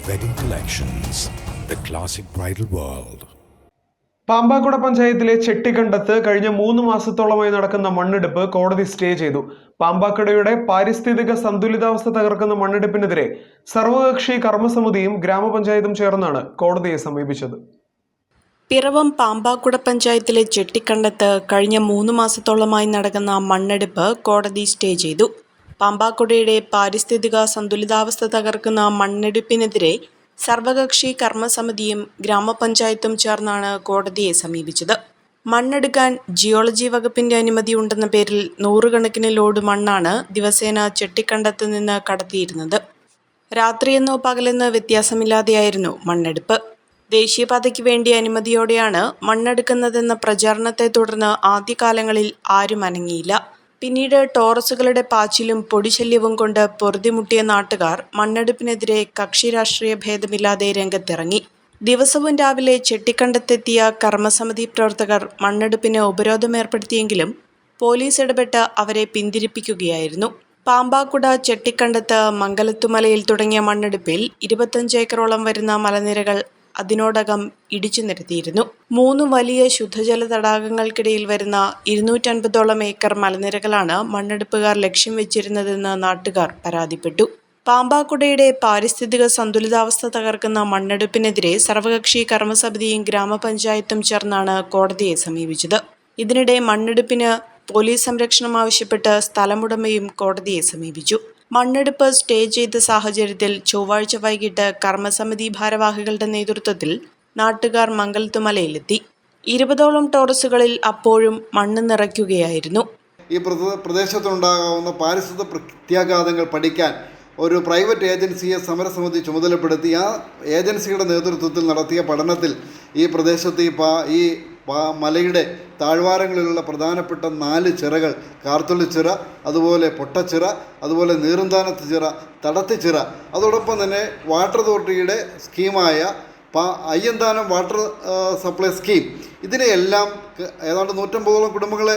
Wedding Collections, the classic bridal world. Pampakuda പഞ്ചായത്തിലെ ചെട്ടിക്കണ്ടത്ത് കഴിഞ്ഞ 3 മാസത്തോളമായി നടക്കുന്ന മണ്ണെടുപ്പ് കോടതി സ്റ്റേ ചെയ്തു. പാമ്പാക്കുടയുടെ പാരിസ്ഥിതിക സന്തുലിതാവസ്ഥ തകർക്കുന്ന മണ്ണെടുപ്പിനെതിരെ സർവകക്ഷി കർമ്മസമിതിയും ഗ്രാമപഞ്ചായത്തും ചേർന്നാണ് കോടതിയെ സമീപിച്ചത്. പിറവം പാമ്പാക്കുട പഞ്ചായത്തിലെ ചെട്ടിക്കണ്ടത്ത് കഴിഞ്ഞ 3 മാസത്തോളമായി നടക്കുന്ന മണ്ണെടുപ്പ് കോടതി സ്റ്റേ ചെയ്തു. പാമ്പാക്കുടയുടെ പാരിസ്ഥിതിക സന്തുലിതാവസ്ഥ തകർക്കുന്ന മണ്ണെടുപ്പിനെതിരെ സർവകക്ഷി കർമ്മസമിതിയും ഗ്രാമപഞ്ചായത്തും ചേർന്നാണ് കോടതിയെ സമീപിച്ചത്. മണ്ണെടുക്കാൻ ജിയോളജി വകുപ്പിന്റെ അനുമതി ഉണ്ടെന്ന പേരിൽ 100 കണക്കിന് ലോഡ് മണ്ണാണ് ദിവസേന ചെട്ടിക്കണ്ടത്ത് നിന്ന് കടത്തിയിരുന്നത്. രാത്രിയെന്നോ പകലെന്നോ വ്യത്യാസമില്ലാതെയായിരുന്നു മണ്ണെടുപ്പ്. ദേശീയപാതയ്ക്ക് വേണ്ടി അനുമതിയോടെയാണ് മണ്ണെടുക്കുന്നതെന്ന പ്രചാരണത്തെ തുടർന്ന് ആദ്യകാലങ്ങളിൽ ആരും അനങ്ങിയില്ല. പിന്നീട് ടോറസുകളുടെ പാച്ചിലും പൊടിശല്യവും കൊണ്ട് പൊറുതിമുട്ടിയ നാട്ടുകാർ മണ്ണെടുപ്പിനെതിരെ കക്ഷി രാഷ്ട്രീയ ഭേദമില്ലാതെ രംഗത്തിറങ്ങി. ദിവസവും രാവിലെ ചെട്ടിക്കണ്ടത്തെത്തിയ കർമ്മസമിതി പ്രവർത്തകർ മണ്ണെടുപ്പിന് ഉപരോധമേർപ്പെടുത്തിയെങ്കിലും പോലീസ് ഇടപെട്ട് അവരെ പിന്തിരിപ്പിക്കുകയായിരുന്നു. പാമ്പാക്കുട ചെട്ടിക്കണ്ടത്ത് മംഗലത്തുമലയിൽ തുടങ്ങിയ മണ്ണെടുപ്പിൽ 25 ഏക്കറോളം വരുന്ന മലനിരകൾ അതിനോടകം ഇടിച്ചു നിരത്തിയിരുന്നു. 3 വലിയ ശുദ്ധജല തടാകങ്ങൾക്കിടയിൽ വരുന്ന 250ഓളം ഏക്കർ മലനിരകളാണ് മണ്ണെടുപ്പുകാർ ലക്ഷ്യം വെച്ചിരുന്നതെന്ന് നാട്ടുകാർ പരാതിപ്പെട്ടു. പാമ്പാക്കുടയുടെ പാരിസ്ഥിതിക സന്തുലിതാവസ്ഥ തകർക്കുന്ന മണ്ണെടുപ്പിനെതിരെ സർവകക്ഷി കർമ്മസമിതിയും ഗ്രാമപഞ്ചായത്തും ചേർന്നാണ് കോടതിയെ സമീപിച്ചത്. ഇതിനിടെ മണ്ണെടുപ്പിന് പോലീസ് സംരക്ഷണം ആവശ്യപ്പെട്ട് സ്ഥലമുടമയും കോടതിയെ സമീപിച്ചു. മണ്ണെടുപ്പ് സ്റ്റേ ചെയ്ത സാഹചര്യത്തിൽ ചൊവ്വാഴ്ച വൈകിട്ട് കർമ്മസമിതി ഭാരവാഹികളുടെ നേതൃത്വത്തിൽ നാട്ടുകാർ മംഗലത്തുമലയിലെത്തി. 20ഓളം ടോറസുകളിൽ അപ്പോഴും മണ്ണ് നിറയ്ക്കുകയായിരുന്നു. ഈ പ്രദേശത്തുണ്ടാകാവുന്ന പാരിസ്ഥിതിക പ്രത്യാഘാതങ്ങൾ പഠിക്കാൻ ഒരു പ്രൈവറ്റ് ഏജൻസിയെ സമരസമിതി ചുമതലപ്പെടുത്തി ആ ഏജൻസിയുടെ നേതൃത്വത്തിൽ നടത്തിയ പഠനത്തിൽ ഈ പ്രദേശത്ത് ഈ മലയുടെ താഴ്വാരങ്ങളിലുള്ള പ്രധാനപ്പെട്ട 4 ചിറകൾ, കാർത്തുള്ളിച്ചിറ, അതുപോലെ പൊട്ടച്ചിറ, അതുപോലെ നീറുന്താനത്ത് ചിറ, തടത്തിച്ചിറ, അതോടൊപ്പം തന്നെ വാട്ടർ അതോറിറ്റിയുടെ സ്കീമായ അയ്യന്താനം വാട്ടർ സപ്ലൈ സ്കീം, ഇതിനെയെല്ലാം ഏതാണ്ട് 150ഓളം കുടുംബങ്ങളെ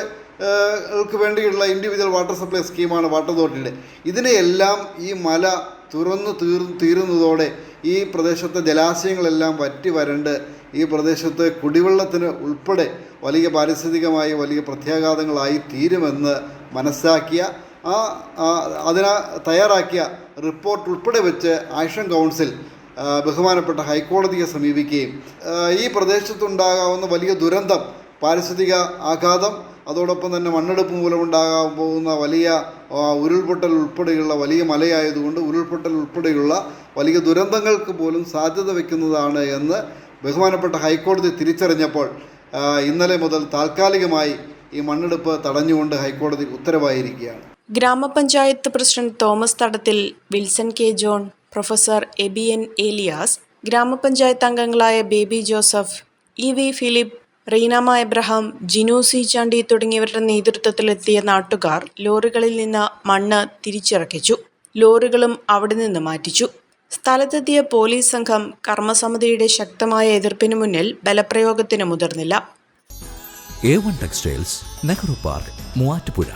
വേണ്ടിയുള്ള ഇൻഡിവിജ്വൽ വാട്ടർ സപ്ലൈ സ്കീമാണ് വാട്ടർ അതോറിറ്റിയുടെ. ഇതിനെയെല്ലാം ഈ മല തുറന്നു തീരുന്നതോടെ ഈ പ്രദേശത്തെ ജലാശയങ്ങളെല്ലാം വറ്റി വരണ്ട് ഈ പ്രദേശത്ത് കുടിവെള്ളത്തിന് ഉൾപ്പെടെ വലിയ പാരിസ്ഥിതികമായി വലിയ പ്രത്യാഘാതങ്ങളായി തീരുമെന്ന് മനസ്സിലാക്കിയ തയ്യാറാക്കിയ റിപ്പോർട്ട് ഉൾപ്പെടെ വെച്ച് ആക്ഷൻ കൗൺസിൽ ബഹുമാനപ്പെട്ട ഹൈക്കോടതിയെ സമീപിക്കുകയും ഈ പ്രദേശത്തുണ്ടാകാവുന്ന വലിയ ദുരന്തം, പാരിസ്ഥിതിക ആഘാതം, അതോടൊപ്പം തന്നെ മണ്ണെടുപ്പ് മൂലമുണ്ടാകാൻ പോകുന്ന വലിയ ഉരുൾപൊട്ടൽ ഉൾപ്പെടെയുള്ള വലിയ മലയായതുകൊണ്ട് ഉരുൾപൊട്ടൽ ഉൾപ്പെടെയുള്ള വലിയ ദുരന്തങ്ങൾക്ക് പോലും സാധ്യത വയ്ക്കുന്നതാണ് എന്ന് ബഹുമാനപ്പെട്ട ഹൈക്കോടതി തിരിച്ചറിഞ്ഞപ്പോൾ ഇന്നലെ മുതൽ താൽക്കാലികമായി ഈ മണ്ണെടുപ്പ് തടഞ്ഞുകൊണ്ട് ഹൈക്കോടതി ഉത്തരവായിരിക്കുകയാണ്. ഗ്രാമപഞ്ചായത്ത് president Thomas Thadathil, Wilson K John, professor ABN Elias, ഗ്രാമപഞ്ചായത്ത് അംഗങ്ങളായ Baby Joseph, E V Philip, Reenamma Abraham, Jinu C Chandy തുടങ്ങിയവരുടെ നേതൃത്വത്തിലെത്തിയ നാട്ടുകാർ ലോറികളിൽ നിന്ന് മണ്ണ് തിരിച്ചിറക്കിച്ചു. ലോറികളും അവിടെ നിന്ന് മാറ്റിച്ചു. സ്ഥലത്തെത്തിയ പോലീസ് സംഘം കർമ്മസമിതിയുടെ ശക്തമായ എതിർപ്പിന് മുന്നിൽ ബലപ്രയോഗത്തിന് മുതിർന്നില്ല. A1 Textiles, Nehru park, Muvattupuzha.